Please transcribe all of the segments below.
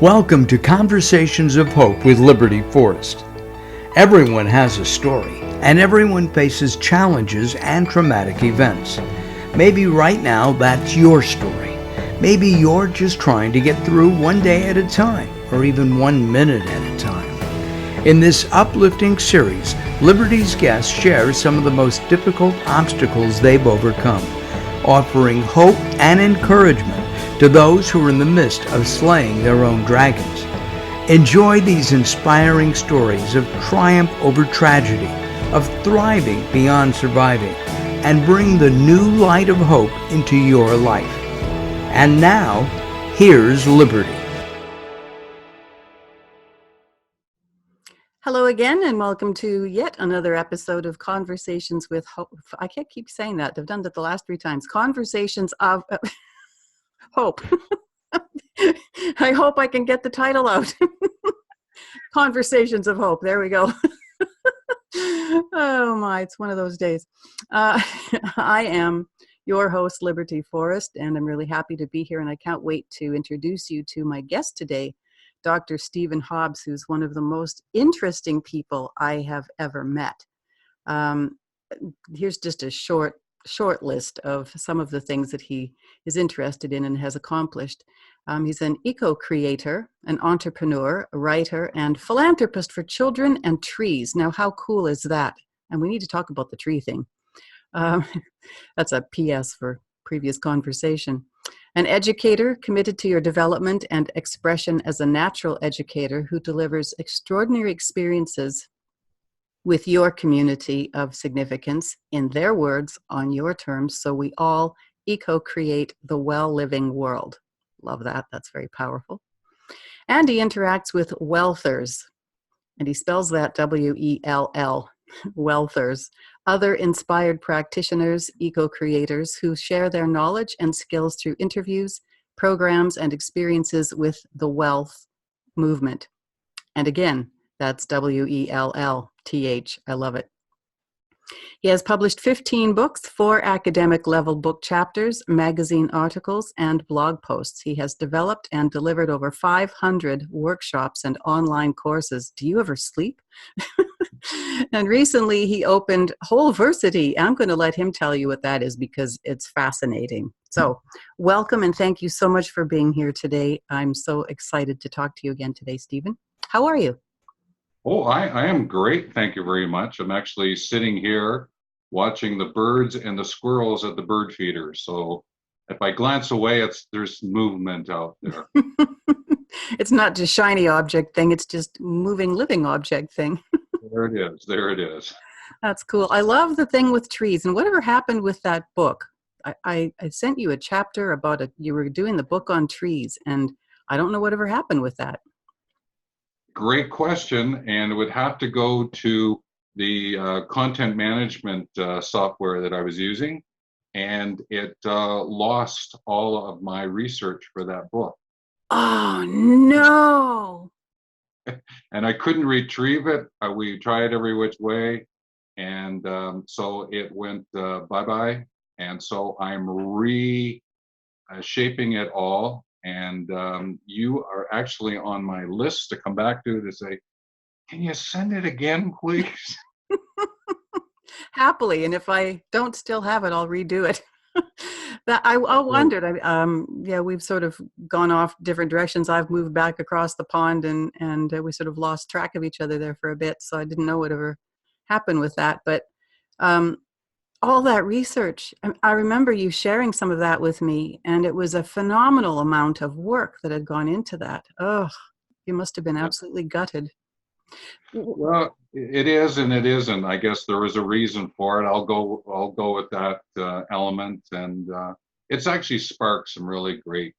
Welcome to Conversations of Hope with Liberty Forrest. Everyone has a story, and everyone faces challenges and traumatic events. Maybe right now that's your story. Maybe you're just trying to get through one day at a time, or even 1 minute at a time. In this uplifting series, Liberty's guests share some of the most difficult obstacles they've overcome, offering hope and encouragement to those who are in the midst of slaying their own dragons. Enjoy these inspiring stories of triumph over tragedy, of thriving beyond surviving, and bring the new light of hope into your life. And now, here's Liberty. Hello again, and welcome to yet another episode of Conversations with Hope. I can't keep saying that. I've done that the last 3 times. Conversations of Hope. I hope I can get the title out. Conversations of Hope. There we go. Oh my, it's one of those days. I am your host, Liberty Forrest, and I'm really happy to be here, and I can't wait to introduce you to my guest today, Dr. Stephen Hobbs, who's one of the most interesting people I have ever met. Here's just a short list of some of the things that he is interested in and has accomplished. He's an eco-creator, an entrepreneur, a writer, and philanthropist for children and trees. Now, how cool is that? And we need to talk about the tree thing. That's a PS for previous conversation. An educator committed to your development and expression as a natural educator who delivers extraordinary experiences with your community of significance, in their words, on your terms, so we all eco-create the well-living world. Love that. That's very powerful. And he interacts with Wellthers, and he spells that W-E-L-L, Wellthers, other inspired practitioners, eco-creators who share their knowledge and skills through interviews, programs, and experiences with the WELLth Movement. And again, that's W-E-L-L-T-H. I love it. He has published 15 books, 4 academic level book chapters, magazine articles, and blog posts. He has developed and delivered over 500 workshops and online courses. Do you ever sleep? And recently he opened Wholeversity. I'm going to let him tell you what that is because it's fascinating. So welcome and thank you so much for being here today. I'm so excited to talk to you again today, Stephen. How are you? Oh, I am great. Thank you very much. I'm actually sitting here watching the birds and the squirrels at the bird feeder. So if I glance away, there's movement out there. It's not just shiny object thing. It's just moving, living object thing. There it is. There it is. That's cool. I love the thing with trees. And whatever happened with that book? I sent you a chapter about it. You were doing the book on trees, and I don't know whatever happened with that. Great question, and it would have to go to the content management software that I was using, and it lost all of my research for that book. Oh, no. And I couldn't retrieve it. We tried every which way, and so it went bye-bye, and so I'm reshaping it all. And you are actually on my list to come back to say, can you send it again, please? Happily. And if I don't still have it, I'll redo it. I wondered. Yeah, we've sort of gone off different directions. I've moved back across the pond, and we sort of lost track of each other there for a bit. So I didn't know whatever happened with that. But all that research, I remember you sharing some of that with me, and it was a phenomenal amount of work that had gone into that. Oh, you must have been absolutely gutted. Well, it is and it isn't. I guess there was a reason for it. I'll go with that element, and it's actually sparked some really great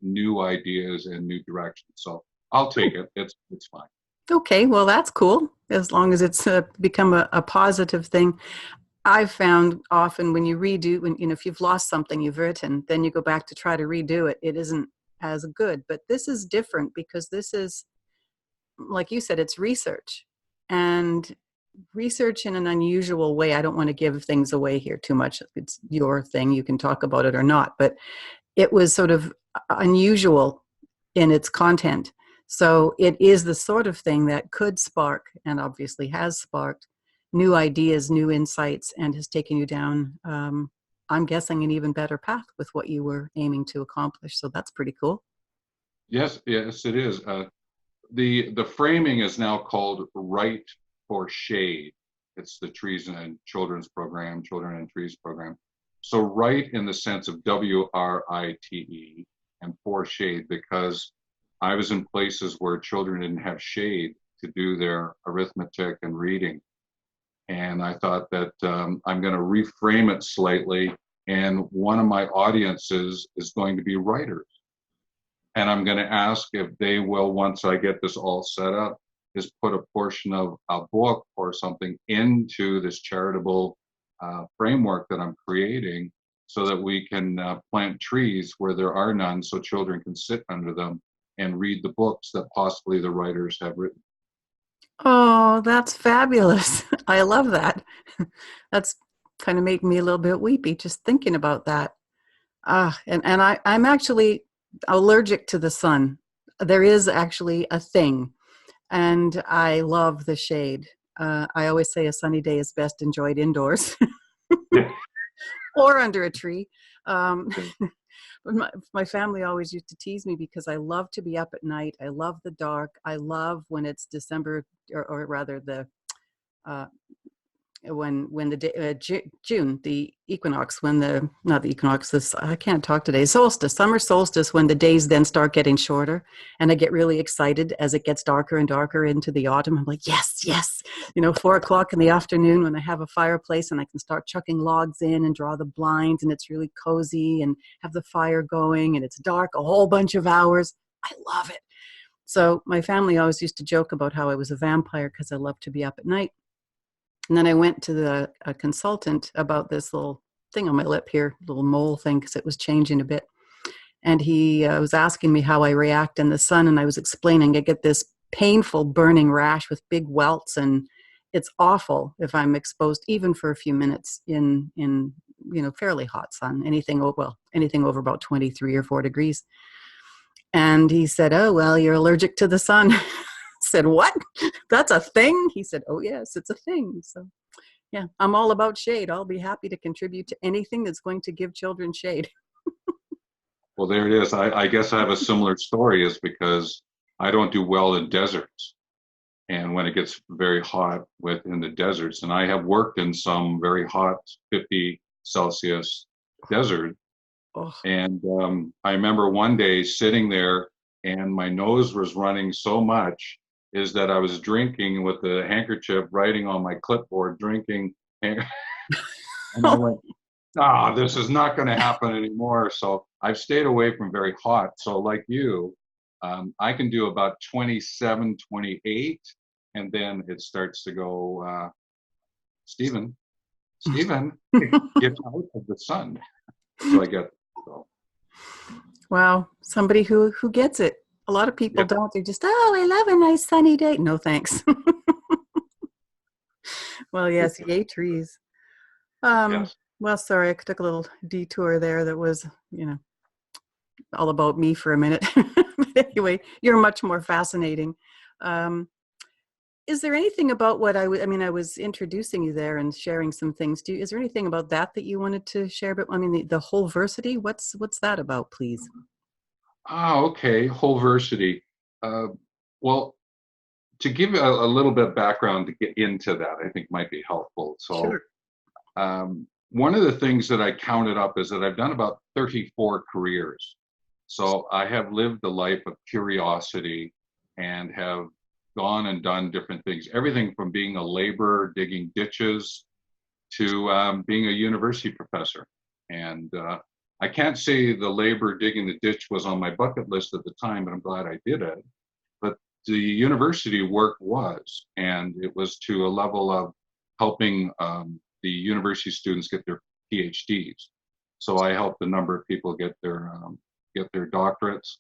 new ideas and new directions. So I'll take it. It's fine. Okay, well that's cool as long as it's become a positive thing. I've found often when you redo, if you've lost something you've written, then you go back to try to redo it. It isn't as good, but this is different because this is, like you said, it's research, and research in an unusual way. I don't want to give things away here too much. It's your thing. You can talk about it or not, but it was sort of unusual in its content. So it is the sort of thing that could spark, and obviously has sparked, new ideas, new insights, and has taken you down, I'm guessing, an even better path with what you were aiming to accomplish. So that's pretty cool. Yes, yes, it is. The framing is now called Right for Shade. It's the Trees and Children's program, Children and Trees program. So right in the sense of WRITE, and for shade, because I was in places where children didn't have shade to do their arithmetic and reading. And I thought that I'm going to reframe it slightly. And one of my audiences is going to be writers. And I'm going to ask if they will, once I get this all set up, is put a portion of a book or something into this charitable framework that I'm creating, so that we can plant trees where there are none, so children can sit under them and read the books that possibly the writers have written. Oh, that's fabulous. I love that. That's kind of making me a little bit weepy just thinking about that. And I'm actually allergic to the sun. There is actually a thing, and I love the shade. I always say a sunny day is best enjoyed indoors Yeah. or under a tree. But my family always used to tease me because I love to be up at night. I love the dark. I love when it's December, or rather the when the day, June, the equinox, when the, not the equinox, this, I can't talk today, solstice, summer solstice, when the days then start getting shorter, and I get really excited as it gets darker and darker into the autumn. I'm like, yes, yes, 4 o'clock in the afternoon when I have a fireplace and I can start chucking logs in and draw the blinds, and it's really cozy, and have the fire going, and it's dark a whole bunch of hours. I love it. So my family always used to joke about how I was a vampire because I love to be up at night. And then I went to a consultant about this little thing on my lip here, little mole thing, because it was changing a bit. And he was asking me how I react in the sun. And I was explaining I get this painful burning rash with big welts. And it's awful if I'm exposed even for a few minutes in fairly hot sun, anything over about 23 or 4 degrees. And he said, oh, well, you're allergic to the sun. Said, what? That's a thing? He said, oh, yes, it's a thing. So, yeah, I'm all about shade. I'll be happy to contribute to anything that's going to give children shade. Well, there it is. I guess I have a similar story, is because I don't do well in deserts. And when it gets very hot within the deserts, and I have worked in some very hot 50 Celsius desert. Oh. And I remember one day sitting there, and my nose was running so much is that I was drinking with the handkerchief, writing on my clipboard, drinking. And I went, this is not going to happen anymore. So I've stayed away from very hot. So like you, I can do about 27, 28, and then it starts to go, Stephen, get out of the sun. So I get so. Wow, somebody who gets it. A lot of people don't. They just, I love a nice sunny day. No, thanks. Well, yes, yay trees. Yes. Well, sorry, I took a little detour there that was, all about me for a minute. But anyway, you're much more fascinating. Is there anything about what I was introducing you there and sharing some things. Is there anything about that you wanted to share? But the Wholeversity, what's that about, please? Okay. Wholeversity. Well, to give a little bit of background to get into that, I think might be helpful. So, sure. One of the things that I counted up is that I've done about 34 careers. So I have lived a life of curiosity and have gone and done different things. Everything from being a laborer, digging ditches, to being a university professor. And I can't say the labor digging the ditch was on my bucket list at the time, but I'm glad I did it. But the university work was, and it was to a level of helping the university students get their PhDs. So I helped a number of people get their doctorates,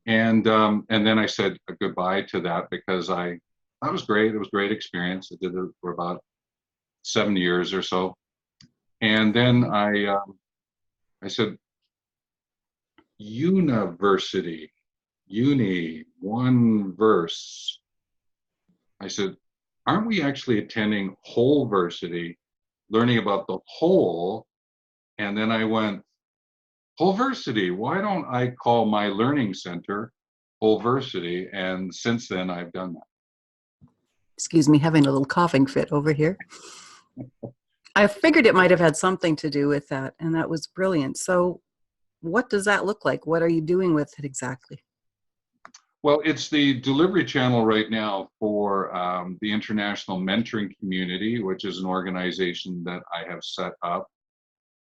and then I said goodbye to that because that was great. It was a great experience. I did it for about 7 years or so, and then I said, University. uni, one verse. I said, aren't we actually attending Wholeversity, learning about the whole? And then I went, Wholeversity, why don't I call my learning center Wholeversity? And since then, I've done that. Excuse me, having a little coughing fit over here. I figured it might have had something to do with that, and that was brilliant. So what does that look like? What are you doing with it exactly? Well, it's the delivery channel right now for the International Mentoring Community, which is an organization that I have set up.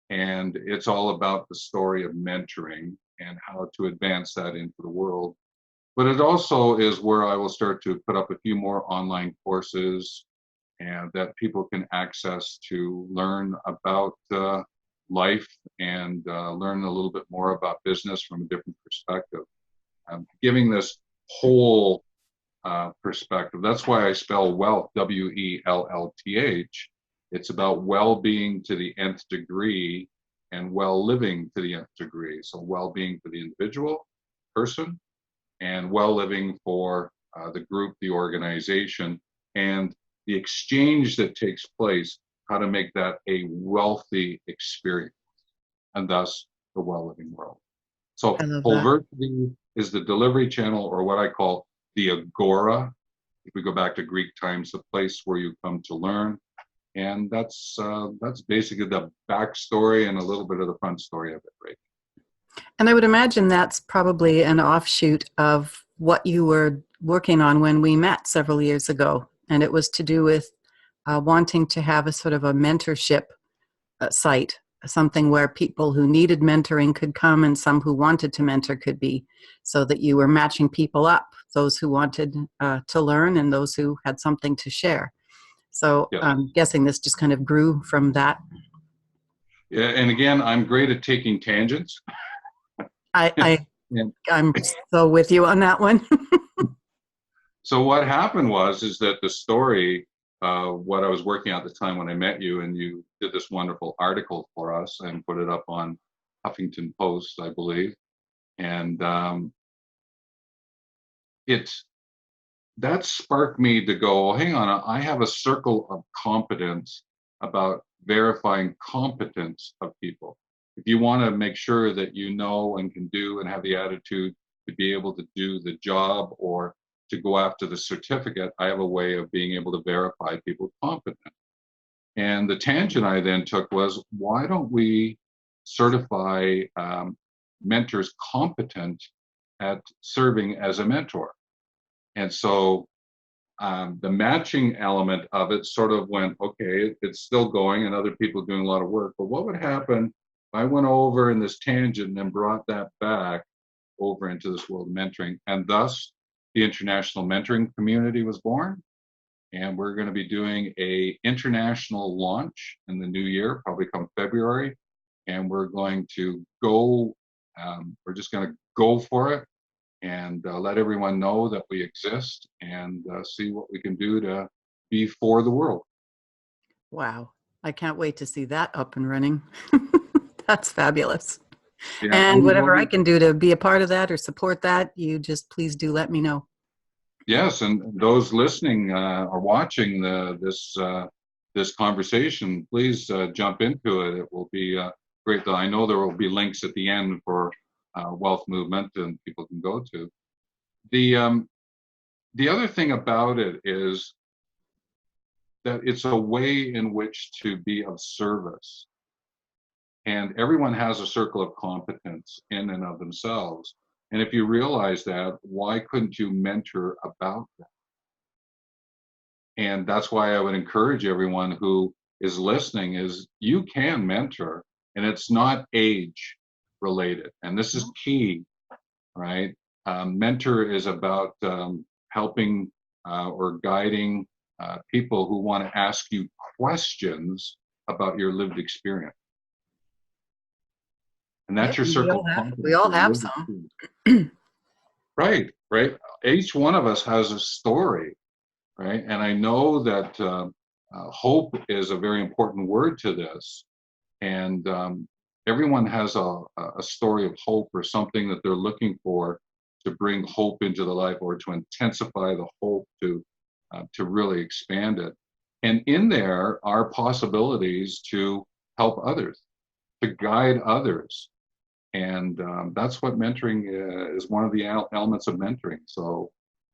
And it's all about the story of mentoring and how to advance that into the world. But it also is where I will start to put up a few more online courses and that people can access to learn about life and learn a little bit more about business from a different perspective. Giving this whole perspective. That's why I spell wealth, WELLTH. It's about well-being to the nth degree and well-living to the nth degree. So well-being for the individual person and well-living for the group, the organization, and the exchange that takes place, how to make that a wealthy experience, and thus the well-living world. So I love that. Wholeversity is the delivery channel, or what I call the agora. If we go back to Greek times, the place where you come to learn. And that's basically the backstory and a little bit of the front story of it, right? And I would imagine that's probably an offshoot of what you were working on when we met several years ago. And it was to do with wanting to have a sort of a mentorship site, something where people who needed mentoring could come and some who wanted to mentor could be, so that you were matching people up, those who wanted to learn and those who had something to share. So Yeah. I'm guessing this just kind of grew from that. Yeah, and again, I'm great at taking tangents. Yeah. I'm so with you on that one. So what happened is that the story, what I was working on at the time when I met you, and you did this wonderful article for us and put it up on Huffington Post, I believe, and that sparked me to go, well, hang on, I have a circle of competence about verifying competence of people. If you want to make sure that you know and can do and have the attitude to be able to do the job or to go after the certificate, I have a way of being able to verify people competent. And the tangent I then took was, why don't we certify mentors competent at serving as a mentor? And so the matching element of it sort of went, okay, it's still going and other people doing a lot of work, but what would happen if I went over in this tangent and then brought that back over into this world of mentoring? And thus the International Mentoring Community was born. And we're going to be doing a international launch in the new year, probably come February. And we're going to go, we're just going to go for it and let everyone know that we exist and see what we can do to be for the world. Wow. I can't wait to see that up and running. That's fabulous. Yeah, And whatever I can do to be a part of that or support that, you just please do let me know. Yes, and those listening or watching this conversation, please jump into it. It will be great. I know there will be links at the end for WELLth Movement and people can go to. The other thing about it is that it's a way in which to be of service. And everyone has a circle of competence in and of themselves. And if you realize that, why couldn't you mentor about that? And that's why I would encourage everyone who is listening is you can mentor, and it's not age related. And this is key, right? Mentor is about helping or guiding people who want to ask you questions about your lived experience. And that's your circle of competence. We all have some. Right. Each one of us has a story, right? And I know that hope is a very important word to this. And everyone has a story of hope or something that they're looking for bring hope into the life, or to intensify the hope, to really expand it. And in there are possibilities to help others, to guide others. And that's what mentoring is, one of the elements of mentoring. So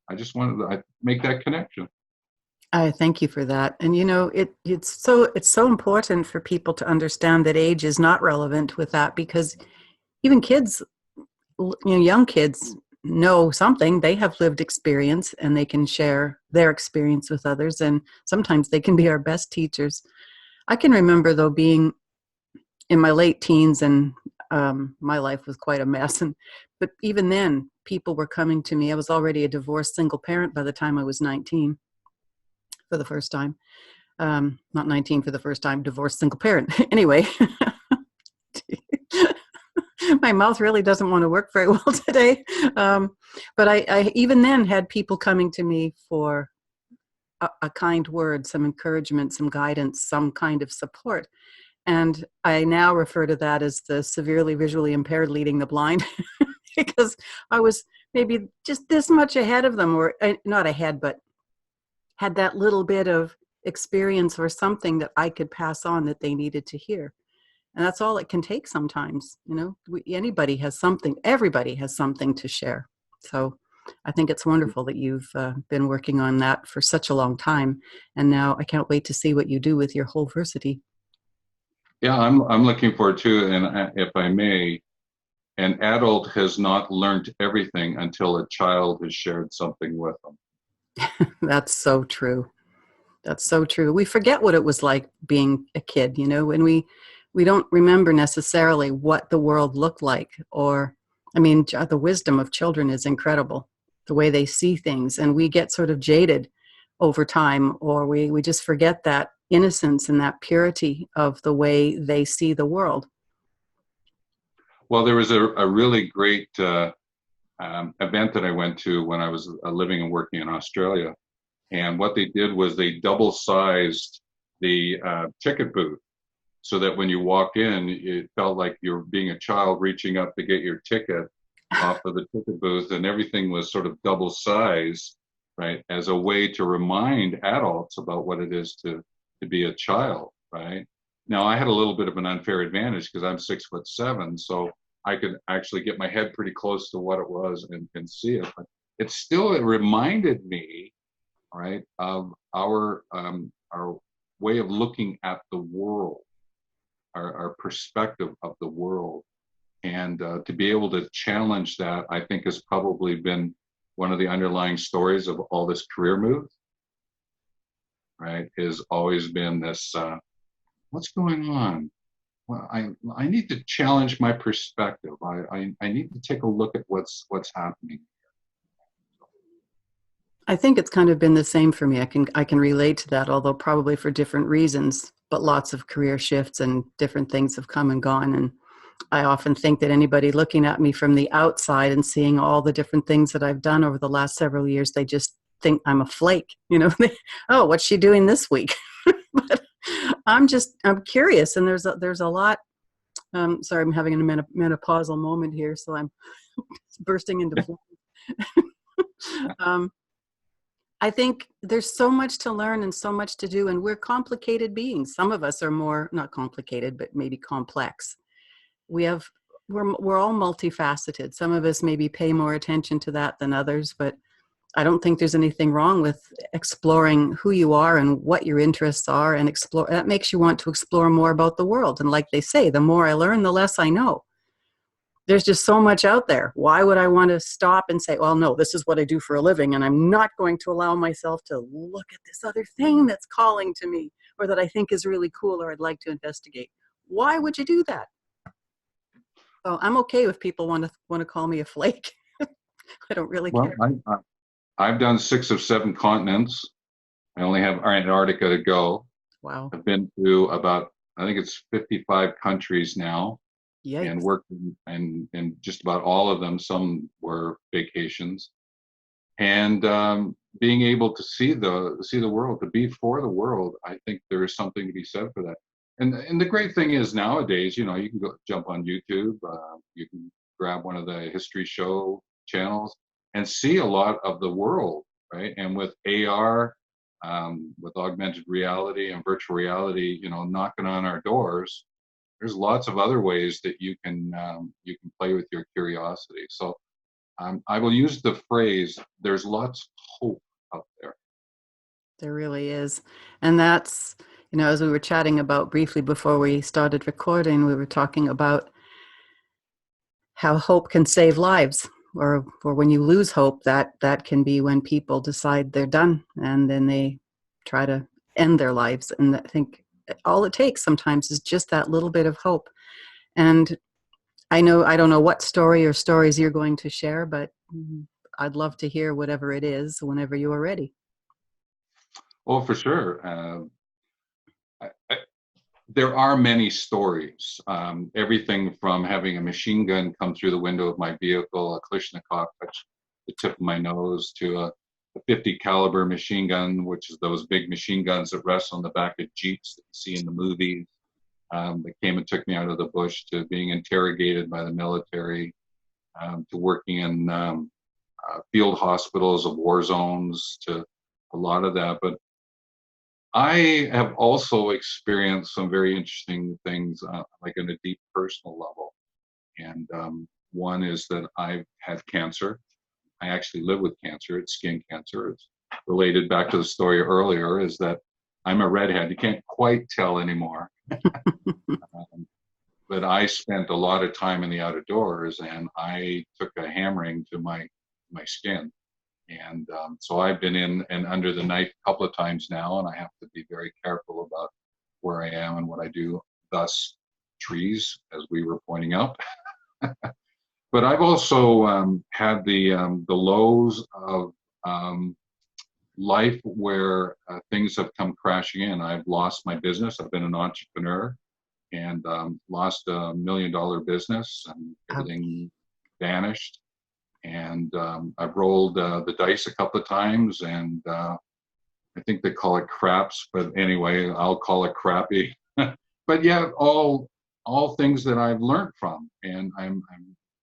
I just wanted to make that connection. I thank you for that. And it's so important for people to understand that age is not relevant with that, because even kids, young kids know something. They have lived experience and they can share their experience with others. And sometimes they can be our best teachers. I can remember, though, being in my late teens, and my life was quite a mess. But even then, people were coming to me. I was already a divorced single parent by the time I was 19 for the first time. Not 19 for the first time, divorced single parent. Anyway, my mouth really doesn't want to work very well today. But I even then had people coming to me for a kind word, some encouragement, some guidance, some kind of support. And I now refer to that as the severely visually impaired leading the blind, because I was maybe just this much ahead of them, or not ahead, but had that little bit of experience or something that I could pass on that they needed to hear. And that's all it can take sometimes. Anybody has something, everybody has something to share. So I think it's wonderful that you've been working on that for such a long time. And now I can't wait to see what you do with your Wholeversity. Yeah, I'm looking forward to it. And if I may, an adult has not learned everything until a child has shared something with them. That's so true. That's so true. We forget what it was like being a kid, and we don't remember necessarily what the world looked like. Or, the wisdom of children is incredible, the way they see things. And we get sort of jaded over time, or we just forget that innocence and that purity of the way they see the world. Well, there was a really great event that I went to when I was living and working in Australia. And what they did was they double-sized the ticket booth, so that when you walk in, it felt like you're being a child reaching up to get your ticket off of the ticket booth, and everything was sort of double-sized, right, as a way to remind adults about what it is to be a child, right? Now, I had a little bit of an unfair advantage because I'm 6'7", so I could actually get my head pretty close to what it was and see it. But it reminded me, right, of our way of looking at the world, our perspective of the world. And to be able to challenge that, I think, has probably been one of the underlying stories of all this career move, right? Has always been this, what's going on? Well, I need to challenge my perspective. I need to take a look at what's happening. I think it's kind of been the same for me. I can relate to that, although probably for different reasons, but lots of career shifts and different things have come and gone. And I often think that anybody looking at me from the outside and seeing all the different things that I've done over the last several years, they just think I'm a flake, oh, what's she doing this week? But I'm curious. And there's a lot, sorry, I'm having a menopausal moment here. So I'm bursting into flames. I think there's so much to learn and so much to do, and we're complicated beings. Some of us are more, not complicated, but maybe complex. We're all multifaceted. Some of us maybe pay more attention to that than others, but I don't think there's anything wrong with exploring who you are and what your interests are, and that makes you want to explore more about the world. And like they say, the more I learn, the less I know. There's just so much out there. Why would I want to stop and say, well, no, this is what I do for a living, and I'm not going to allow myself to look at this other thing that's calling to me, or that I think is really cool, or I'd like to investigate? Why would you do that? So I'm okay if people want to call me a flake. I don't really care. I've done 6 of 7 continents. I only have Antarctica to go. Wow. I've been to about, I think it's 55 countries now. Yikes. And worked in just about all of them. Some were vacations, and being able to see the world, to be for the world, I think there is something to be said for that. And the great thing is nowadays, you can go jump on YouTube, you can grab one of the history show channels and see a lot of the world, right? And with AR, with augmented reality and virtual reality, knocking on our doors, there's lots of other ways that you can play with your curiosity. So I will use the phrase, there's lots of hope out there. There really is. And that's, as we were chatting about briefly before we started recording, we were talking about how hope can save lives, or when you lose hope, that can be when people decide they're done and then they try to end their lives. And I think all it takes sometimes is just that little bit of hope. And I don't know what story or stories you're going to share, but I'd love to hear whatever it is whenever you are ready. Oh, for sure. There are many stories. Everything from having a machine gun come through the window of my vehicle, a Kalashnikov touch the tip of my nose, to a 50 caliber machine gun, which is those big machine guns that rest on the back of Jeeps that you see in the movies. That came and took me out of the bush, to being interrogated by the military, to working in field hospitals of war zones, to a lot of that. But I have also experienced some very interesting things, like on a deep personal level. And one is that I've had cancer. I actually live with cancer. It's skin cancer. It's related back to the story earlier, is that I'm a redhead. You can't quite tell anymore. But I spent a lot of time in the outdoors, and I took a hammering to my skin. And so I've been in and under the knife a couple of times now, and I have to be very careful about where I am and what I do, thus trees, as we were pointing out. But I've also had the lows of life where things have come crashing in. I've lost my business. I've been an entrepreneur, and lost $1 million business, and everything vanished. And I've rolled the dice a couple of times, and I think they call it craps, but anyway, I'll call it crappy. But yeah, all things that I've learned from, and I'm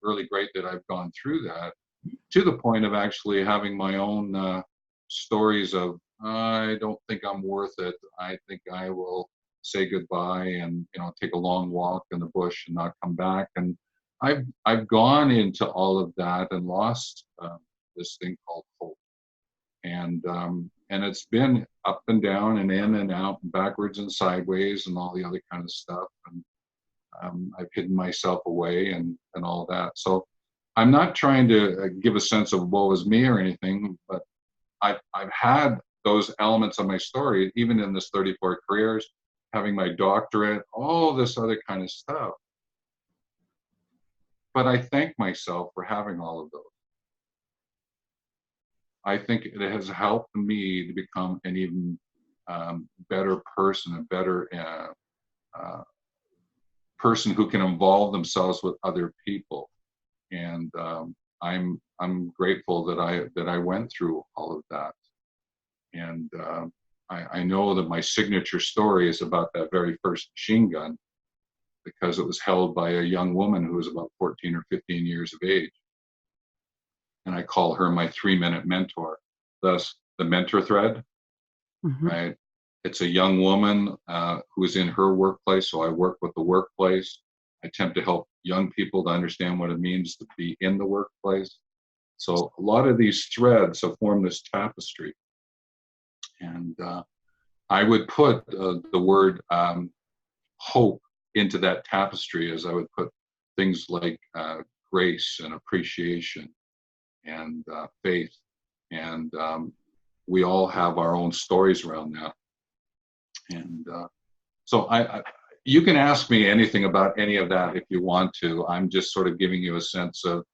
really great that I've gone through that, to the point of actually having my own stories of, I don't think I'm worth it. I think I will say goodbye and take a long walk in the bush and not come back. And I've gone into all of that and lost this thing called hope. And it's been up and down and in and out and backwards and sideways and all the other kind of stuff. And I've hidden myself away and all that. So I'm not trying to give a sense of woe is me or anything, but I've had those elements of my story, even in this 34 careers, having my doctorate, all this other kind of stuff. But I thank myself for having all of those. I think it has helped me to become an even better person, a better person who can involve themselves with other people. And I'm grateful that I went through all of that. And I know that my signature story is about that very first machine gun, because it was held by a young woman who was about 14 or 15 years of age. And I call her my 3-minute mentor. Thus, the mentor thread, right? It's a young woman who is in her workplace, so I work with the workplace. I attempt to help young people to understand what it means to be in the workplace. So a lot of these threads have formed this tapestry. And I would put the word hope into that tapestry, as I would put things like grace and appreciation and faith. And we all have our own stories around that. And so you can ask me anything about any of that if you want to. I'm just sort of giving you a sense of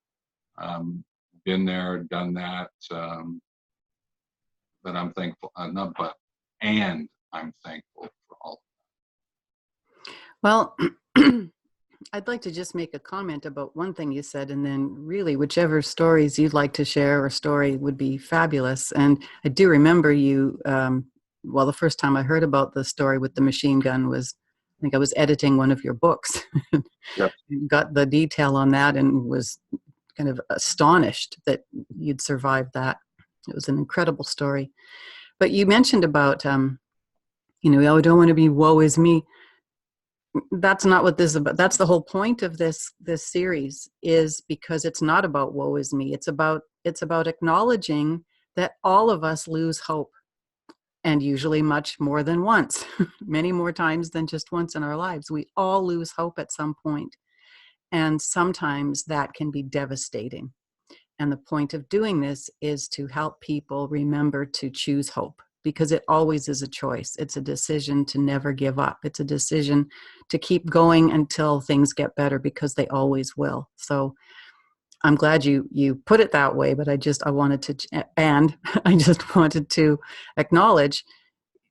been there, done that. But I'm thankful, and I'm thankful for all of that. Well, I'd like to just make a comment about one thing you said, and then really whichever stories you'd like to share or story would be fabulous. And I do remember you, the first time I heard about the story with the machine gun was, I think I was editing one of your books. Yep. Got the detail on that and was kind of astonished that you'd survived that. It was an incredible story. But you mentioned about, oh, I don't want to be woe is me. That's not what this is about. That's the whole point of this series, is because it's not about woe is me. It's about acknowledging that all of us lose hope, and usually much more than once, many more times than just once in our lives. We all lose hope at some point, and sometimes that can be devastating. And the point of doing this is to help people remember to choose hope, because it always is a choice. It's a decision to never give up. It's a decision to keep going until things get better, because they always will. So I'm glad you put it that way, but I just wanted to acknowledge,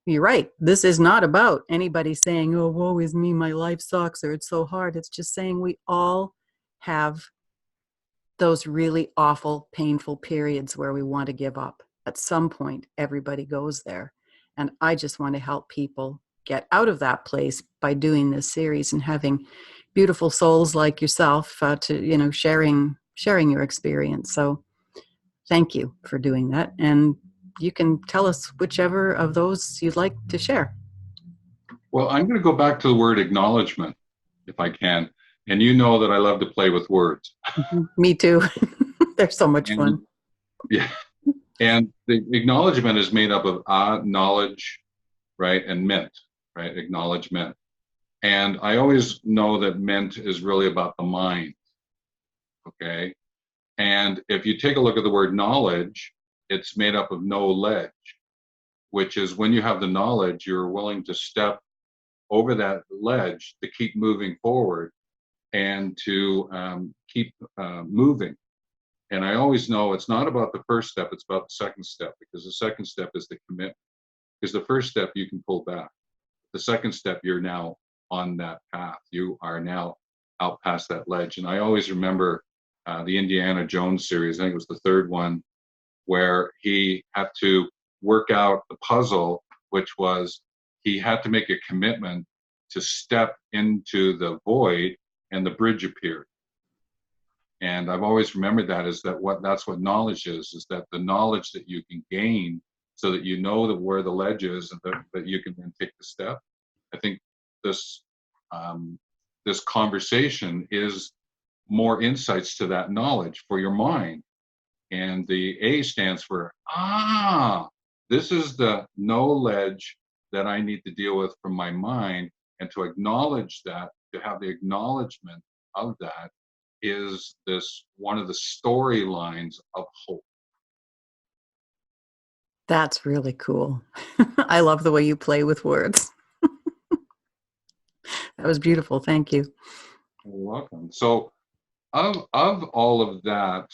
you're right. This is not about anybody saying, oh, woe is me, my life sucks, or it's so hard. It's just saying we all have those really awful, painful periods where we want to give up. At some point, everybody goes there. And I just want to help people get out of that place by doing this series and having beautiful souls like yourself to sharing your experience. So thank you for doing that. And you can tell us whichever of those you'd like to share. Well, I'm going to go back to the word acknowledgement, if I can. And you know that I love to play with words. Me too. They're so much fun. Yeah. And the acknowledgement is made up of knowledge, right, and ment, right, acknowledgement. And I always know that ment is really about the mind, okay? And if you take a look at the word knowledge, it's made up of knowledge, which is when you have the knowledge, you're willing to step over that ledge to keep moving forward and to keep moving. And I always know it's not about the first step, it's about the second step, because the second step is the commitment. Because the first step you can pull back. The second step, you're now on that path. You are now out past that ledge. And I always remember the Indiana Jones series, I think it was the third one, where he had to work out the puzzle, which was he had to make a commitment to step into the void, and the bridge appeared. And I've always remembered that's what knowledge is that the knowledge that you can gain so that you know where the ledge is and that you can then take the step. I think this conversation is more insights to that knowledge for your mind. And the A stands for, this is the no ledge that I need to deal with from my mind, and to acknowledge that, to have the acknowledgement of that, is this one of the storylines of hope. That's really cool. I love the way you play with words. That was beautiful. Thank you. You're welcome. So of all of that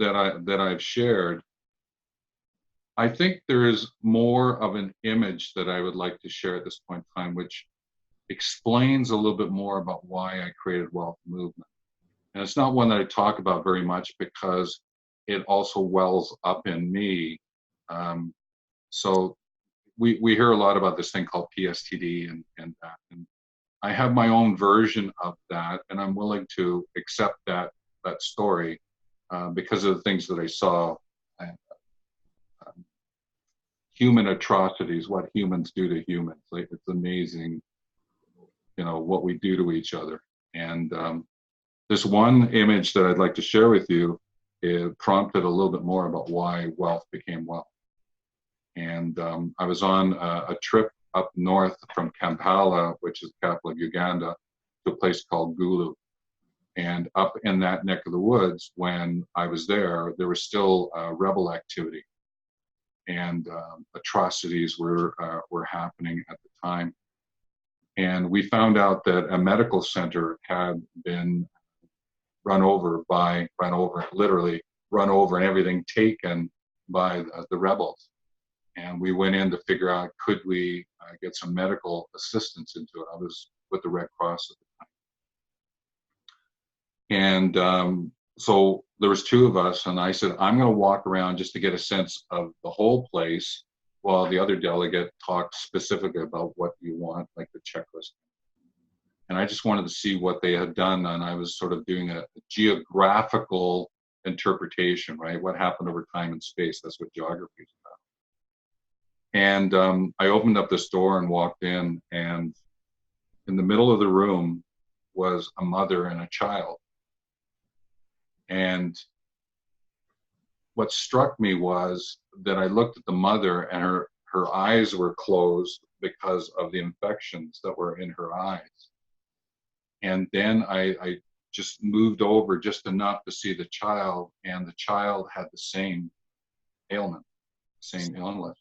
I've shared, I think there is more of an image that I would like to share at this point in time, which explains a little bit more about why I created WELLth Movement. And it's not one that I talk about very much because it also wells up in me. So we hear a lot about this thing called PSTD and that. And I have my own version of that, and I'm willing to accept that story because of the things that I saw. Human atrocities, what humans do to humans. Like, it's amazing, what we do to each other. And this one image that I'd like to share with you, it prompted a little bit more about why wealth became wealth. And I was on a trip up north from Kampala, which is the capital of Uganda, to a place called Gulu. And up in that neck of the woods, when I was there was still rebel activity, and atrocities were happening at the time. And we found out that a medical center had been literally run over, and everything taken by the rebels. And we went in to figure out, could we get some medical assistance into it? I was with the Red Cross at the time. And so there was two of us, and I said, I'm going to walk around just to get a sense of the whole place, while the other delegate talked specifically about what you want, like the checklist. And I just wanted to see what they had done, and I was sort of doing a geographical interpretation, right? What happened over time and space? That's what geography is about. And I opened up this door and walked in, and in the middle of the room was a mother and a child. And what struck me was that I looked at the mother, and her eyes were closed because of the infections that were in her eyes. And then I just moved over just enough to see the child, and the child had the same ailment, same illness.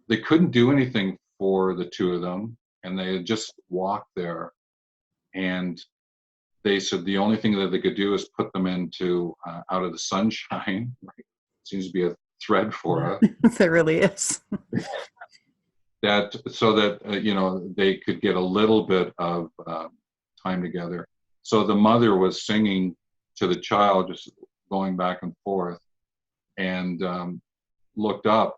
They couldn't do anything for the two of them, and they had just walked there. And they said the only thing that they could do is put them into out of the sunshine. Right? Seems to be a thread for us. There really is. That so that you know, they could get a little bit of time together. So the mother was singing to the child, just going back and forth, and looked up.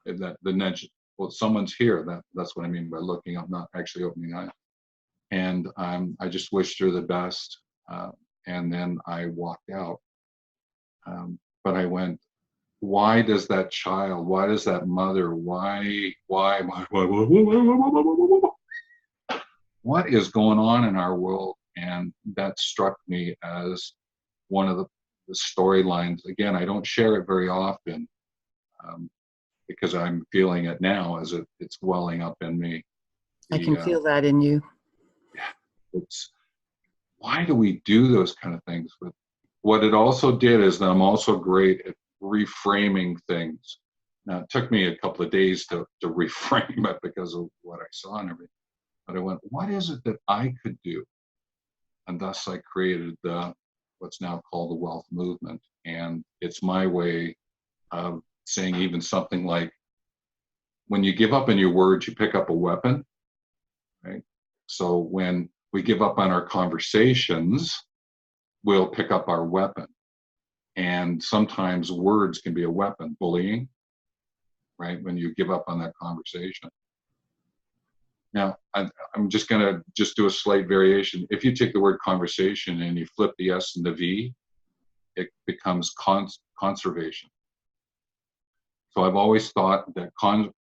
That the next, well, someone's here. That's what I mean by looking up, not actually opening eyes. And I just wished her the best, and then I walked out. But I went, why does that child, why does that mother, why, what is going on in our world? And that struck me as one of the storylines. Again, I don't share it very often, because I'm feeling it now as it's welling up in me. I can feel that in you. It's, why do we do those kind of things? But what it also did is that I'm also great at reframing things. Now, it took me a couple of days to reframe it because of what I saw and everything. But I went, what is it that I could do? And thus I created what's now called the WELLth Movement. And it's my way of saying even something like, when you give up on your words, you pick up a weapon, right? So when we give up on our conversations, we'll pick up our weapon. And sometimes words can be a weapon, bullying, right? When you give up on that conversation. Now, I'm just gonna do a slight variation. If you take the word conversation and you flip the S and the V, it becomes conservation. So I've always thought that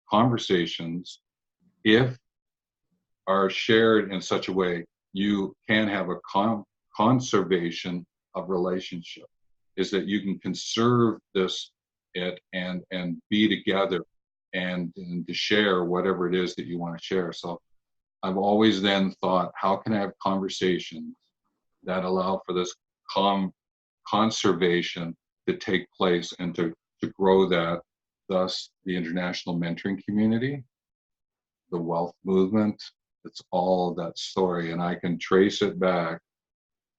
conversations, if are shared in such a way, you can have a conservation of relationship, is that you can conserve and be together and to share whatever it is that you want to share. So I've always then thought, how can I have conversations that allow for this conservation to take place and to grow that, thus the international mentoring community, the WELLth Movement. It's all of that story, and I can trace it back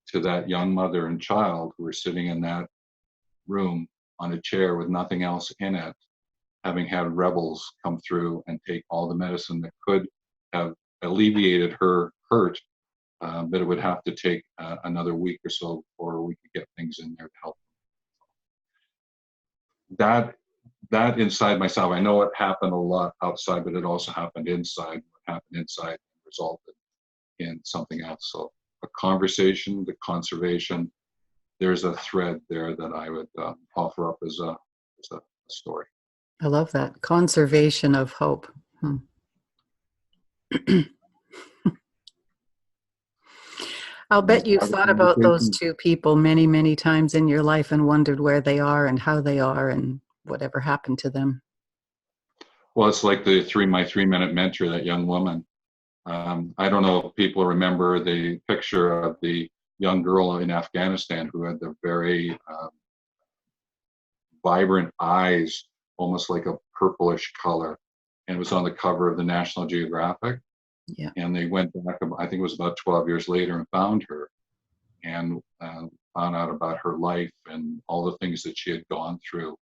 to that young mother and child who were sitting in that room on a chair with nothing else in it, having had rebels come through and take all the medicine that could have alleviated her hurt, but it would have to take another week or so before we could get things in there to help them. That inside myself, I know it happened a lot outside, but it also happened inside. What happened inside resulted in something else. So a conversation, the conservation, there's a thread there that I would offer up as a story. I love that. Conservation of hope. I'll bet you've thought about those two people many, many times in your life and wondered where they are and how they are and whatever happened to them. Well, it's like my 3-minute mentor, that young woman. I don't know if people remember the picture of the young girl in Afghanistan who had the very vibrant eyes, almost like a purplish color, and it was on the cover of the National Geographic. Yeah. And they went back, I think it was about 12 years later, and found her and found out about her life and all the things that she had gone through,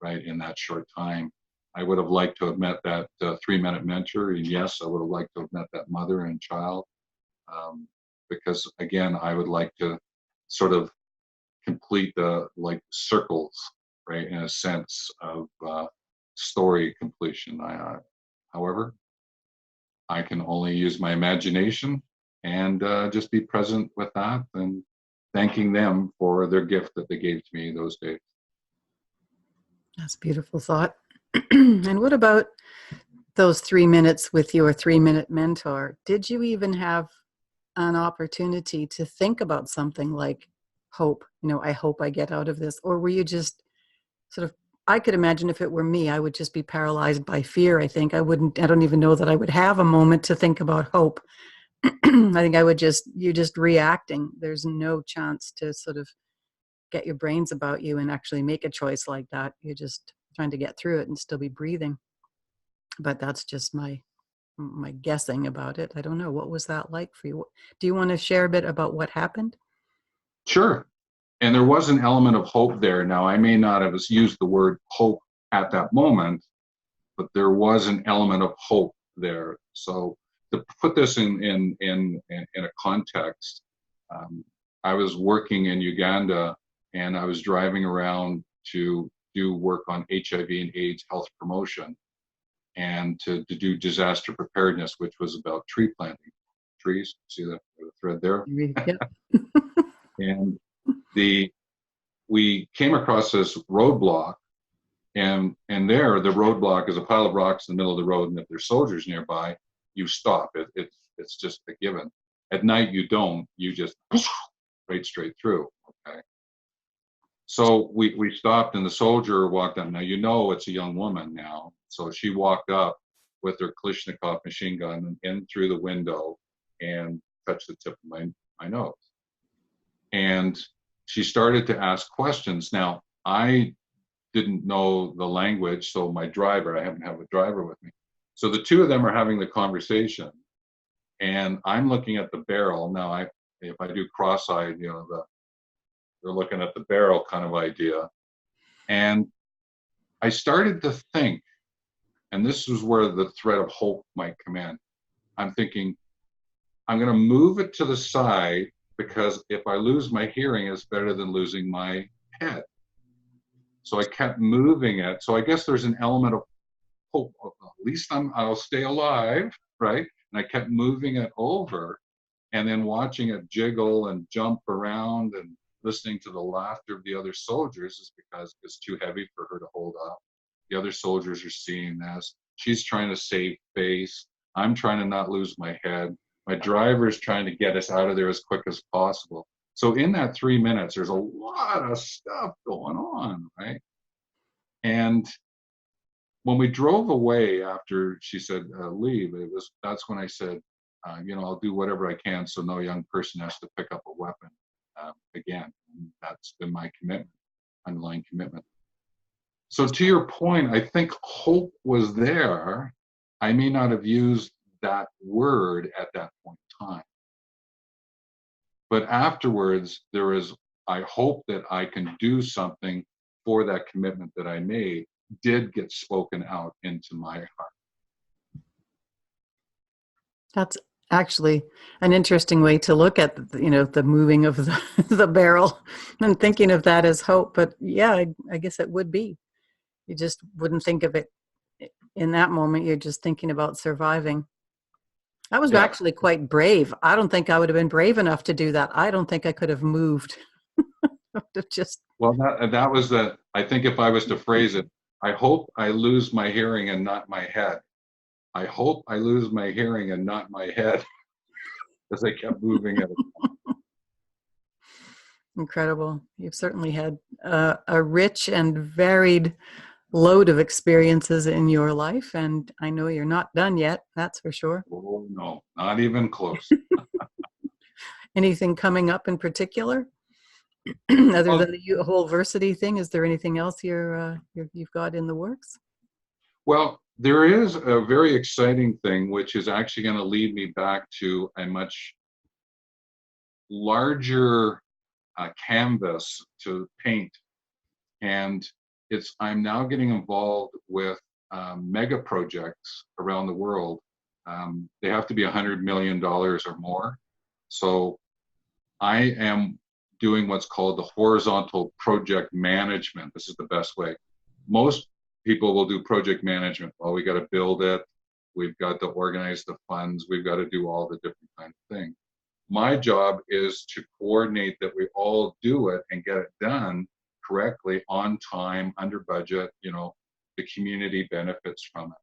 right, in that short time. I would have liked to have met that 3-minute mentor. And yes, I would have liked to have met that mother and child. Because again, I would like to sort of complete the circles, right, in a sense of story completion. However, I can only use my imagination and just be present with that. And thanking them for their gift that they gave to me those days. That's a beautiful thought. And what about those 3 minutes with your 3-minute mentor? Did you even have an opportunity to think about something like hope? I hope I get out of this. Or were you just sort of, I could imagine if it were me, I would just be paralyzed by fear. I think I don't even know that I would have a moment to think about hope. I think you're just reacting. There's no chance to sort of get your brains about you and actually make a choice like that. You're just trying to get through it and still be breathing. But that's just my guessing about it. I don't know. What was that like for you? Do you want to share a bit about what happened? Sure. And there was an element of hope there. Now, I may not have used the word hope at that moment, but there was an element of hope there. So to put this in a context, I was working in Uganda, and I was driving around to do work on HIV and AIDS health promotion, and to do disaster preparedness, which was about tree planting. Trees, see the thread there? Yep. And we came across this roadblock, and there the roadblock is a pile of rocks in the middle of the road, and if there's soldiers nearby, you stop. It's just a given. At night you don't. You just right straight through. Okay. So we stopped, and the soldier walked up. Now it's a young woman now. So she walked up with her Kalashnikov machine gun in through the window and touched the tip of my nose. And she started to ask questions. Now, I didn't know the language, so I happen to have a driver with me. So the two of them are having the conversation, and I'm looking at the barrel. Now, if I do cross-eyed, they're looking at the barrel kind of idea. And I started to think, and this is where the thread of hope might come in. I'm thinking, I'm going to move it to the side, because if I lose my hearing, it's better than losing my head. So I kept moving it. So I guess there's an element of hope. At least I'll stay alive, right? And I kept moving it over, and then watching it jiggle and jump around and listening to the laughter of the other soldiers, is because it's too heavy for her to hold up. The other soldiers are seeing this. She's trying to save face. I'm trying to not lose my head. My driver's trying to get us out of there as quick as possible. So in that 3 minutes, there's a lot of stuff going on, right? And when we drove away after she said leave, that's when I said, I'll do whatever I can so no young person has to pick up a weapon again. And that's been my commitment, underlying commitment. So to your point, I think hope was there. I may not have used that word at that point in time. But afterwards, I hope that I can do something for that commitment that I made, did get spoken out into my heart. That's actually an interesting way to look at, the moving of the barrel and thinking of that as hope. But yeah, I guess it would be. You just wouldn't think of it in that moment. You're just thinking about surviving. That was actually quite brave. I don't think I would have been brave enough to do that. I don't think I could have moved. Well, that was I think if I was to phrase it, I hope I lose my hearing and not my head. I hope I lose my hearing and not my head, as I kept moving it. Incredible. You've certainly had a rich and varied load of experiences in your life, and I know you're not done yet, that's for sure. Oh, no, not even close. Anything coming up in particular? Other than the Wholeversity thing, is there anything else you've got in the works? Well, there is a very exciting thing, which is actually going to lead me back to a much larger canvas to paint. And I'm now getting involved with mega projects around the world. They have to be $100 million or more. So I am doing what's called the horizontal project management. This is the best way. Most people will do project management. Well, we got to build it. We've got to organize the funds. We've got to do all the different kind of things. my job is to coordinate that we all do it and get it done correctly, on time, under budget. The community benefits from it.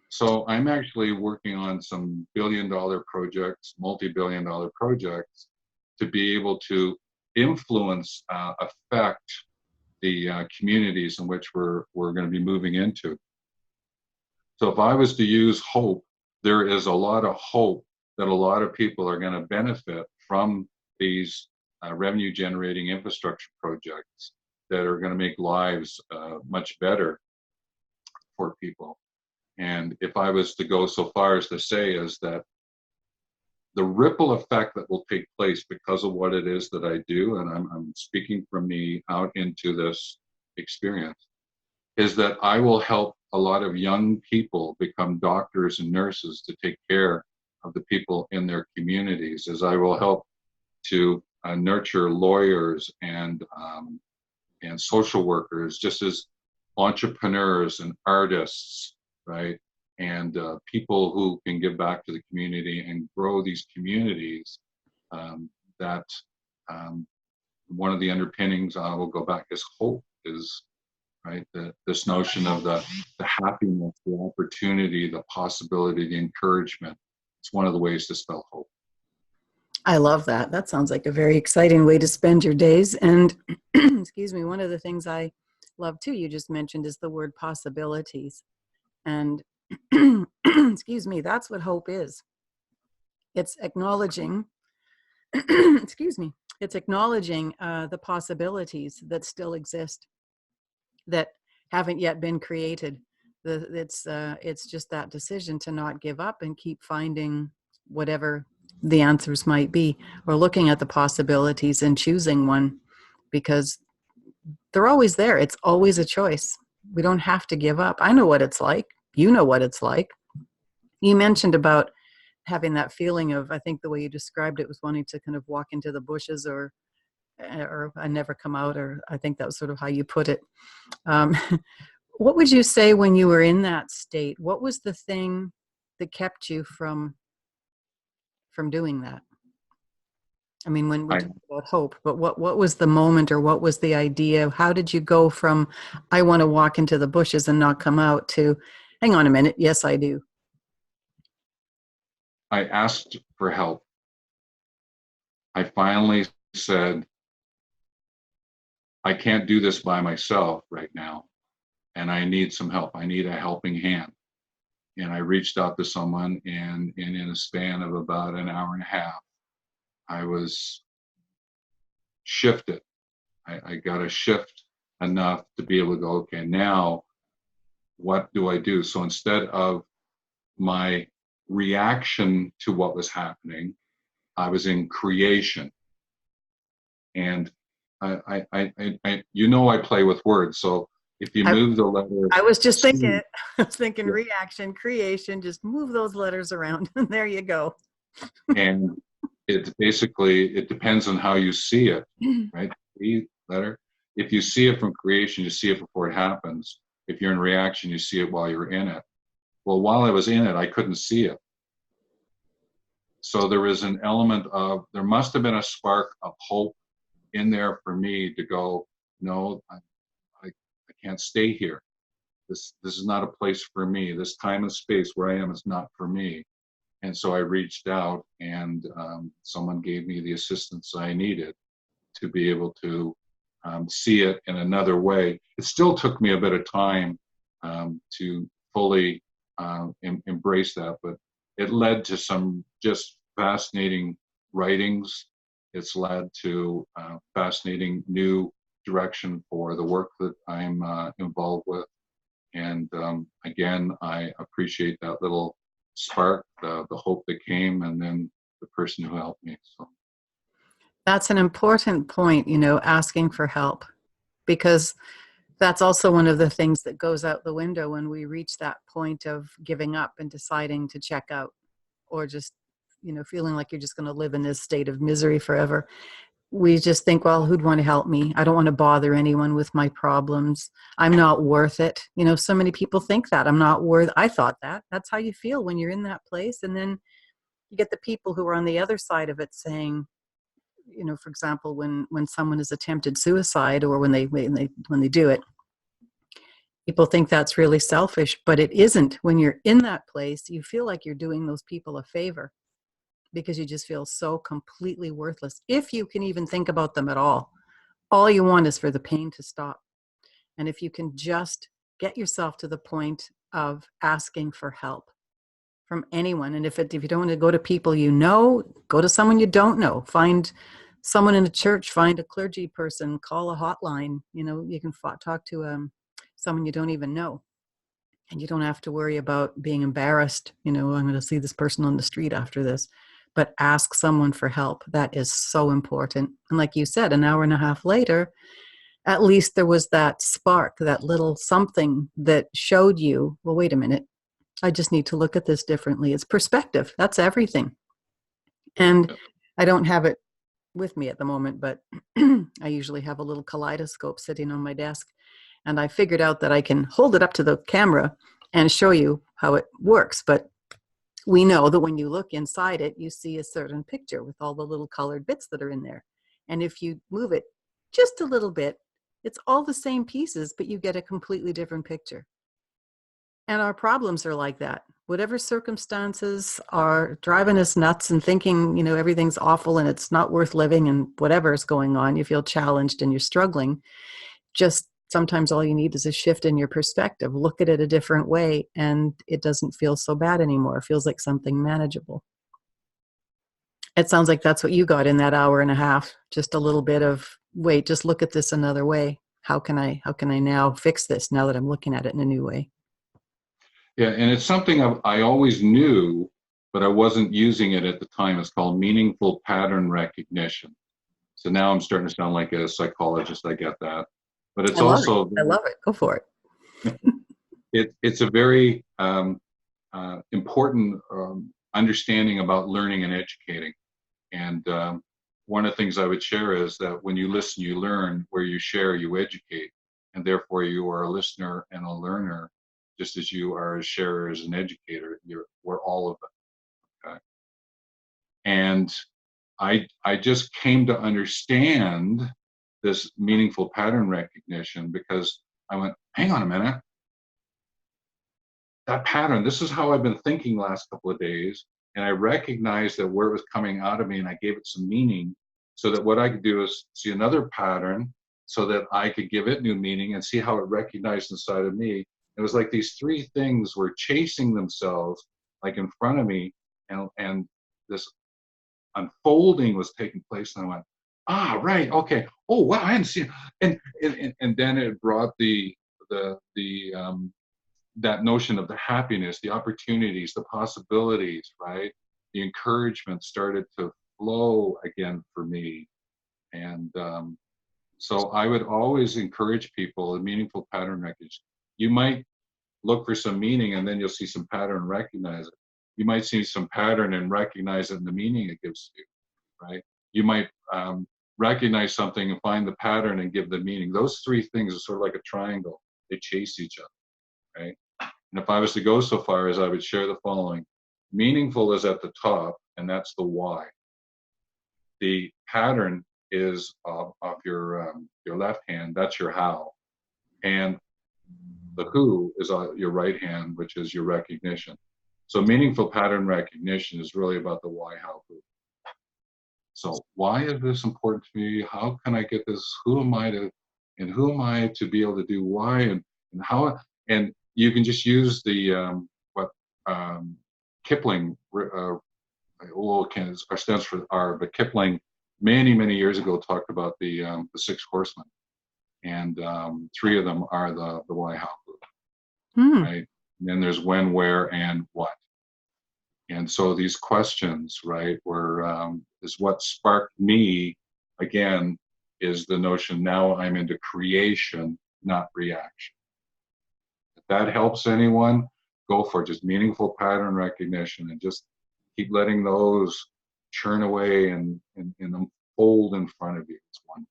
So I'm actually working on some billion-dollar projects, multi-billion-dollar projects, to be able to influence, affect the communities in which we're going to be moving into. So if I was to use hope, there is a lot of hope that a lot of people are going to benefit from these revenue generating infrastructure projects that are going to make lives much better for people. And if I was to go so far as to say is that the ripple effect that will take place because of what it is that I do, and I'm speaking from me out into this experience, is that I will help a lot of young people become doctors and nurses to take care of the people in their communities, as I will help to nurture lawyers and social workers, just as entrepreneurs and artists, right? And people who can give back to the community and grow these communities. That one of the underpinnings, I will go back, is hope, is right, this notion of the happiness, the opportunity, the possibility, the encouragement. It's one of the ways to spell hope. I love that. That sounds like a very exciting way to spend your days. And excuse me, one of the things I love too, you just mentioned, is the word possibilities. And excuse me, that's what hope is. It's acknowledging, excuse me, it's acknowledging the possibilities that still exist, that haven't yet been created. It's just that decision to not give up and keep finding whatever the answers might be, or looking at the possibilities and choosing one, because they're always there. It's always a choice. We don't have to give up. I know what it's like. You know what it's like. You mentioned about having that feeling of, I think the way you described it was wanting to kind of walk into the bushes or I never come out, or I think that was sort of how you put it. What would you say when you were in that state? What was the thing that kept you from doing that? I mean, when we talk about hope, but what was the moment, or what was the idea? How did you go from, I want to walk into the bushes and not come out, to, hang on a minute, yes, I do? I asked for help. I finally said, I can't do this by myself right now, and I need some help. I need a helping hand. And I reached out to someone, and in a span of about an hour and a half, I was shifted. I got a shift enough to be able to go, okay, now what do I do? So instead of my reaction to what was happening, I was in creation. And I play with words. So if you move the letter, I was just thinking, yeah. Reaction, creation, just move those letters around, and there you go. And it's basically, it depends on how you see it, right? The letter. If you see it from creation, you see it before it happens. If you're in reaction, you see it while you're in it. Well, while I was in it, I couldn't see it. So there was an element of, there must have been a spark of hope in there for me to go, no, I can't stay here. This is not a place for me. This time and space where I am is not for me. And so I reached out, and someone gave me the assistance I needed to be able to see it in another way. It still took me a bit of time to fully embrace that, but it led to some just fascinating writings. It's led to fascinating new direction for the work that I'm involved with. And again, I appreciate that little spark, the hope that came, and then the person who helped me. So that's an important point, asking for help, because that's also one of the things that goes out the window when we reach that point of giving up and deciding to check out, or just, feeling like you're just going to live in this state of misery forever. We just think, well, who'd want to help me? I don't want to bother anyone with my problems. I'm not worth it. So many people think that I'm not worth. I thought that. That's how you feel when you're in that place. And then you get the people who are on the other side of it saying, you know, for example, when someone has attempted suicide, or when they do it, people think that's really selfish, but it isn't. When you're in that place, you feel like you're doing those people a favor, because you just feel so completely worthless. If you can even think about them at all you want is for the pain to stop. And if you can just get yourself to the point of asking for help from anyone. And if you don't want to go to people you know, go to someone you don't know. Find someone in a church, find a clergy person, call a hotline. You know, you can talk to someone you don't even know. And you don't have to worry about being embarrassed. You know, I'm going to see this person on the street after this. But ask someone for help. That is so important. And like you said, an hour and a half later, at least there was that spark, that little something that showed you, well, wait a minute, I just need to look at this differently. It's perspective. That's everything. And I don't have it with me at the moment, but I usually have a little kaleidoscope sitting on my desk. And I figured out that I can hold it up to the camera and show you how it works. But we know that when you look inside it, you see a certain picture with all the little colored bits that are in there. And if you move it just a little bit, it's all the same pieces, but you get a completely different picture. And our problems are like that. Whatever circumstances are driving us nuts and thinking, you know, everything's awful and it's not worth living and whatever is going on, you feel challenged and you're struggling. Just sometimes all you need is a shift in your perspective. Look at it a different way, and it doesn't feel so bad anymore. It feels like something manageable. It sounds like that's what you got in that hour and a half. Just a little bit of, wait, just look at this another way. How can I now fix this now that I'm looking at it in a new way? Yeah, and it's something I always knew, but I wasn't using it at the time. It's called meaningful pattern recognition. So now I'm starting to sound like a psychologist. I get that. But it's I love also, it. I love it. Go for it. It's a very important understanding about learning and educating. And one of the things I would share is that when you listen, you learn. Where you share, you educate. And therefore, you are a listener and a learner, just as you are a sharer as an educator. We're all of it. Okay? And I just came to understand this meaningful pattern recognition because I went, hang on a minute. That pattern, this is how I've been thinking last couple of days. And I recognized that where it was coming out of me, and I gave it some meaning, so that what I could do is see another pattern so that I could give it new meaning and see how it recognized inside of me. It was like these three things were chasing themselves like in front of me, and this unfolding was taking place, and I went, right, okay, oh wow, I hadn't seen it. And then it brought the that notion of the happiness, the opportunities, the possibilities, right? The encouragement started to flow again for me. And so I would always encourage people in meaningful pattern recognition. You might look for some meaning and then you'll see some pattern and recognize it. You might see some pattern and recognize it in the meaning it gives you, right? You might recognize something and find the pattern and give the meaning. Those three things are sort of like a triangle. They chase each other, right? And if I was to go so far as I would share the following: meaningful is at the top, and that's the why. The pattern is of your left hand, that's your how. And the who is on your right hand, which is your recognition. So meaningful pattern recognition is really about the why, how, who. So why is this important to me? How can I get this? Who am I to, and who am I to be able to do why, and how? And you can just use the what Kipling, stands for R, but Kipling many years ago talked about the six horsemen, and three of them are the why, how, who, right? And then there's when, where, and what. And so these questions, right, is what sparked me again, is the notion now I'm into creation, not reaction. If that helps anyone, go for it. Just meaningful pattern recognition, and just keep letting those churn away and unfold in front of you. It's wonderful.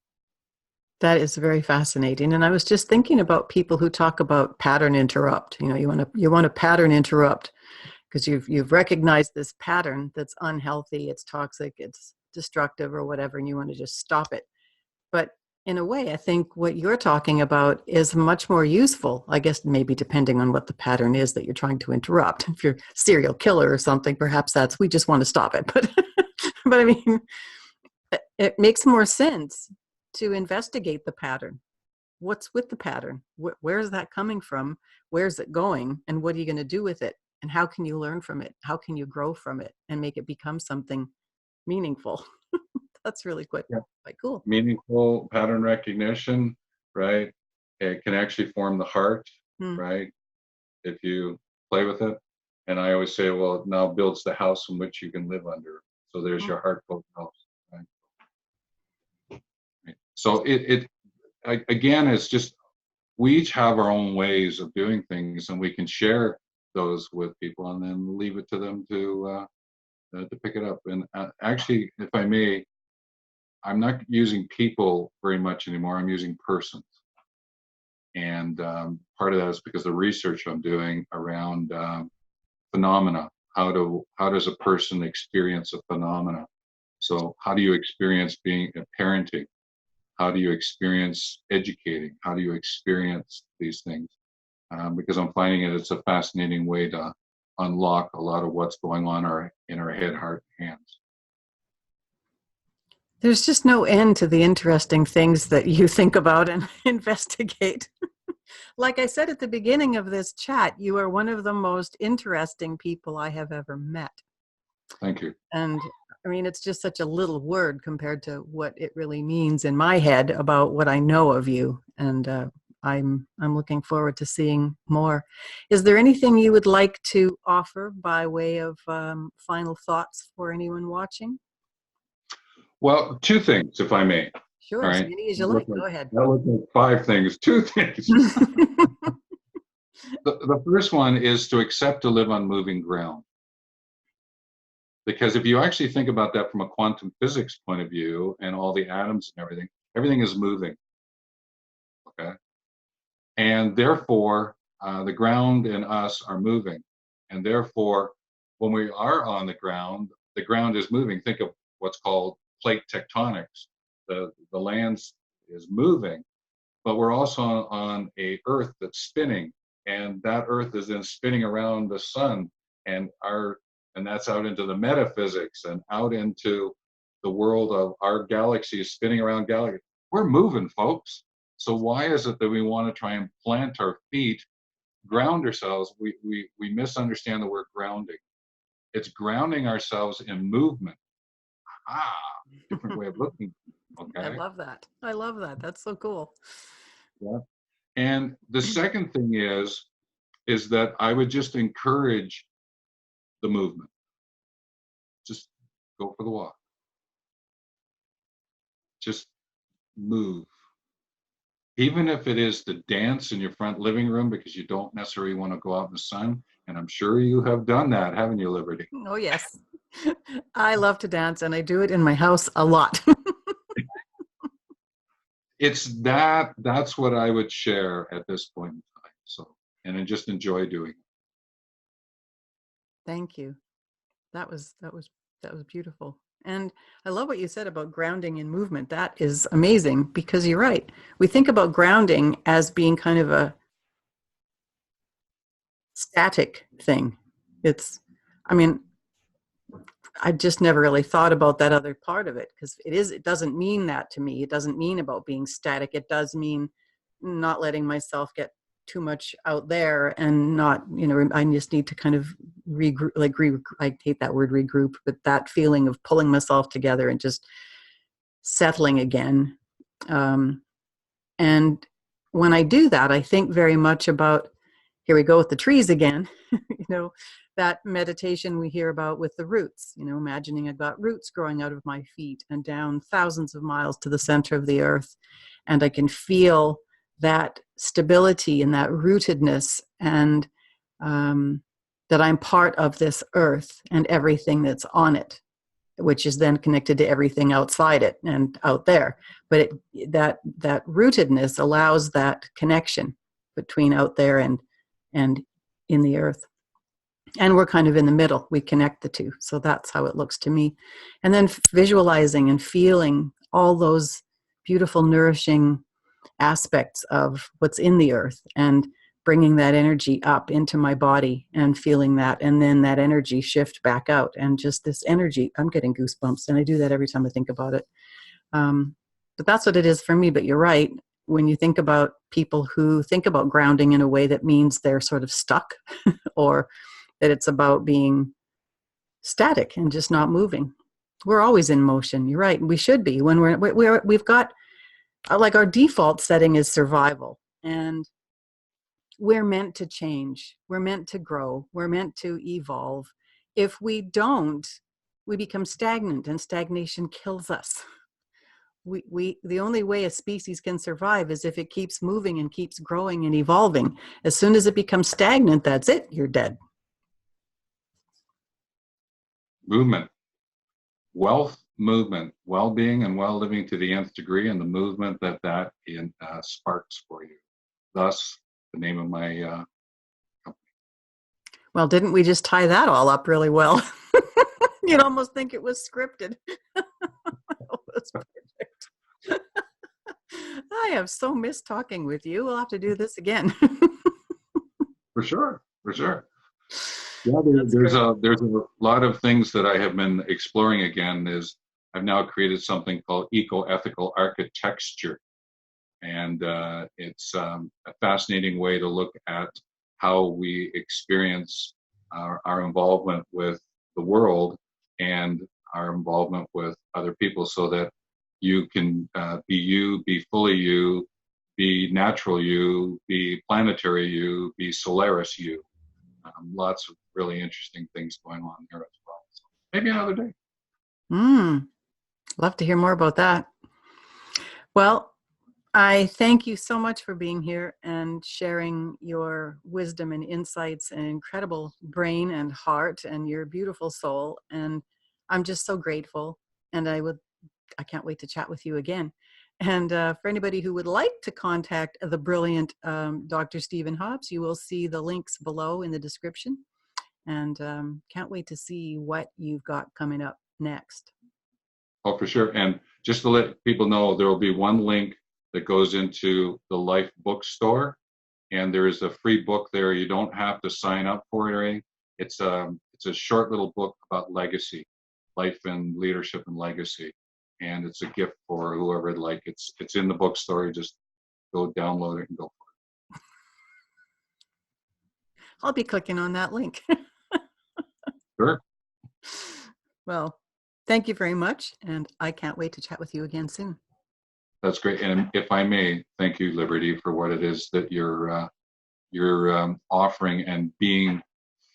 That is very fascinating. And I was just thinking about people who talk about pattern interrupt. You know, you want to pattern interrupt, because you've recognized this pattern that's unhealthy, it's toxic, it's destructive or whatever, and you want to just stop it. But in a way, I think what you're talking about is much more useful, I guess, maybe depending on what the pattern is that you're trying to interrupt. If you're a serial killer or something, perhaps that's, we just want to stop it. But, but I mean, it makes more sense to investigate the pattern. What's with the pattern? Where is that coming from? Where's it going? And what are you going to do with it? And how can you learn from it? How can you grow from it and make it become something meaningful? That's really quite cool. Meaningful pattern recognition, right? It can actually form the heart, right? If you play with it. And I always say, well, it now builds the house in which you can live under. So there's your heart-built house, right? So again, it's just, we each have our own ways of doing things, and we can share those with people and then leave it to them to pick it up. And actually, if I may, I'm not using people very much anymore. I'm using persons. And part of that is because the research I'm doing around phenomena. How does a person experience a phenomena? So how do you experience being parenting? How do you experience educating? How do you experience these things? Because I'm finding it's a fascinating way to unlock a lot of what's going on in our head, heart, and hands. There's just no end to the interesting things that you think about and investigate. Like I said at the beginning of this chat, you are one of the most interesting people I have ever met. Thank you. And I mean, it's just such a little word compared to what it really means in my head about what I know of you. And I'm looking forward to seeing more. Is there anything you would like to offer by way of final thoughts for anyone watching? Well, two things, if I may. Sure, All as right. many as you like. Go ahead. That was like 5 things. 2 things. The first one is to accept to live on moving ground. Because if you actually think about that from a quantum physics point of view, and all the atoms and everything is moving. Okay. And therefore, the ground and us are moving. And therefore, when we are on the ground is moving. Think of what's called plate tectonics. The land is moving, but we're also on a Earth that's spinning, and that Earth is then spinning around the sun, and that's out into the metaphysics and out into the world of our galaxy is spinning around galaxy. We're moving, folks. So why is it that we want to try and plant our feet, ground ourselves? We misunderstand the word grounding. It's grounding ourselves in movement. Different way of looking. Okay. I love that. I love that. That's so cool. Yeah. And the second thing is that I would just encourage the movement. Just go for the walk. Just move. Even if it is to dance in your front living room because you don't necessarily want to go out in the sun. And I'm sure you have done that, haven't you, Liberty? Oh, yes. I love to dance, and I do it in my house a lot. That's what I would share at this point in time. So, and I just enjoy doing it. Thank you. That was beautiful. And I love what you said about grounding in movement. That is amazing, because you're right. We think about grounding as being kind of a static thing. I just never really thought about that other part of it, because it doesn't mean that to me. It doesn't mean about being static. It does mean not letting myself get too much out there and not, I just need to kind of regroup. I hate that word regroup, but that feeling of pulling myself together and just settling again. And when I do that, I think very much about, here we go with the trees again, that meditation we hear about with the roots, imagining I've got roots growing out of my feet and down thousands of miles to the center of the earth. And I can feel that stability and that rootedness, and that I'm part of this earth and everything that's on it, which is then connected to everything outside it and out there. But that rootedness allows that connection between out there and in the earth. And we're kind of in the middle. We connect the two. So that's how it looks to me. And then visualizing and feeling all those beautiful, nourishing aspects of what's in the earth and bringing that energy up into my body and feeling that, and then that energy shift back out. And just this energy, I'm getting goosebumps, and I do that every time I think about it. But that's what it is for me. But you're right. When you think about people who think about grounding in a way that means they're sort of stuck or that it's about being static and just not moving. We're always in motion. You're right. We should be. When we've got, like, our default setting is survival, and we're meant to change. We're meant to grow. We're meant to evolve. If we don't, we become stagnant, and stagnation kills us. The only way a species can survive is if it keeps moving and keeps growing and evolving. As soon as it becomes stagnant, that's it. You're dead. Movement. Wealth movement, well-being and well-living to the nth degree, and the movement that sparks for you. Thus, the name of my company. Well, didn't we just tie that all up really well? You'd almost think it was scripted. It was perfect. I have so missed talking with you. We'll have to do this again. For sure. Yeah, there's a lot of things that I have been exploring again. I've now created something called eco-ethical architecture. And it's a fascinating way to look at how we experience our involvement with the world and our involvement with other people, so that you can be you, be fully you, be natural you, be planetary you, be Solaris you. Lots of really interesting things going on here as well. So maybe another day. Love to hear more about that. Well, I thank you so much for being here and sharing your wisdom and insights and incredible brain and heart and your beautiful soul. And I'm just so grateful. And I can't wait to chat with you again. And for anybody who would like to contact the brilliant Dr. Stephen Hobbs, you will see the links below in the description. And can't wait to see what you've got coming up next. Oh, for sure. And just to let people know, there will be one link that goes into the Life bookstore, and there is a free book there. You don't have to sign up for it or anything. It's a short little book about legacy, life and leadership and legacy. And it's a gift for whoever would like. It's in the bookstore. You just go download it and go for it. I'll be clicking on that link. Sure. Well, thank you very much. And I can't wait to chat with you again soon. That's great. And if I may, thank you, Liberty, for what it is that you're offering and being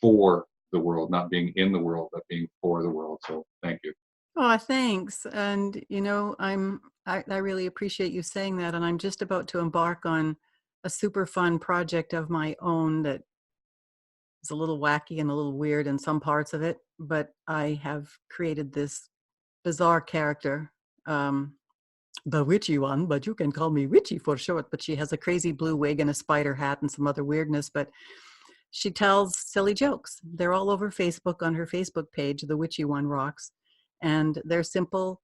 for the world, not being in the world, but being for the world. So thank you. Oh, thanks. And, I really appreciate you saying that. And I'm just about to embark on a super fun project of my own that is a little wacky and a little weird in some parts of it. But I have created this bizarre character, the witchy one, but you can call me Witchy for short. But she has a crazy blue wig and a spider hat and some other weirdness. But she tells silly jokes. They're all over Facebook on her Facebook page, The Witchy One Rocks. And they're simple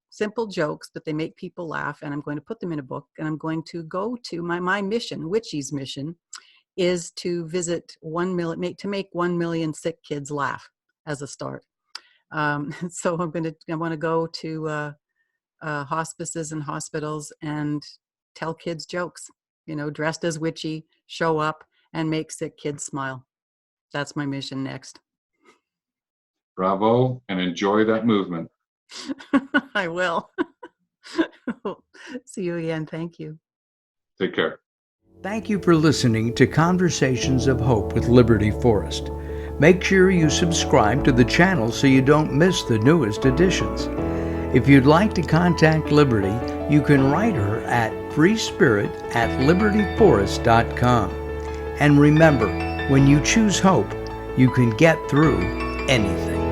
jokes, but they make people laugh. And I'm going to put them in a book. And I'm going to go to my mission, Witchy's mission, is to visit 1 million, to make 1 million sick kids laugh as a start. So I want to go to hospices and hospitals and tell kids jokes, dressed as witchy, show up and make sick kids smile. That's my mission next. Bravo, and enjoy that movement. I will. See you again. Thank you. Take care. Thank you for listening to Conversations of Hope with Liberty Forrest. Make sure you subscribe to the channel so you don't miss the newest editions. If you'd like to contact Liberty, you can write her at freespirit@libertyforest.com. And remember, when you choose hope, you can get through anything.